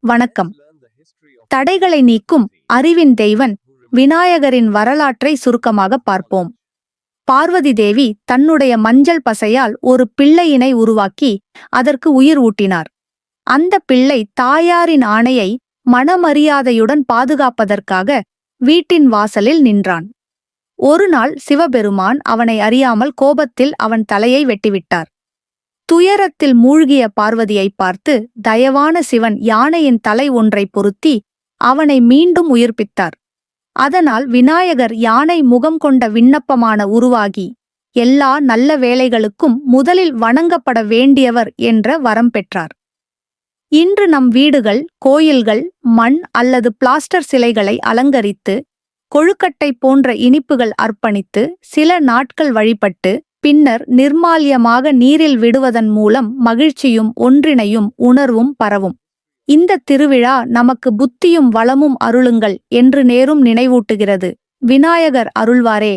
வணக்கம். தடைகளை நீக்கும் அறிவின் தெய்வன் விநாயகரின் வரலாற்றை சுருக்கமாக பார்ப்போம். பார்வதி தேவி தன்னுடைய மஞ்சள் பசையால் ஒரு பிள்ளையினை உருவாக்கி அதற்கு உயிர் ஊட்டினார். அந்த பிள்ளை தாயாரின் ஆணையை மனமரியாதையுடன் பாதுகாப்பதற்காக வீட்டின் வாசலில் நின்றான். ஒருநாள் சிவபெருமான் அவனை அறியாமல் கோபத்தில் அவன் தலையை வெட்டிவிட்டார். துயரத்தில் மூழ்கிய பார்வதியை பார்த்து தயவான சிவன் யானையின் தலை ஒன்றை பொருத்தி அவனை மீண்டும் உயிர்ப்பித்தார். அதனால் விநாயகர் யானை முகம் கொண்ட விண்ணப்பமான உருவாகி எல்லா நல்ல வேலைகளுக்கும் முதலில் வணங்கப்பட வேண்டியவர் என்ற வரம் பெற்றார். இன்று நம் வீடுகள், கோயில்கள் மண் அல்லது பிளாஸ்டர் சிலைகளை அலங்கரித்து கொழுக்கட்டை போன்ற இனிப்புகள் அர்ப்பணித்து சில நாட்கள் வழிபட்டு பின்னர் நிர்மால்யமாக நீரில் விடுவதன் மூலம் மகிழ்ச்சியும் ஒன்றிணையும் உணர்வும் பரவும். இந்த திருவிழா நமக்கு புத்தியும் வளமும் அருளுங்கள் என்று நேரும் நினைவூட்டுகிறது. விநாயகர் அருள்வாரே.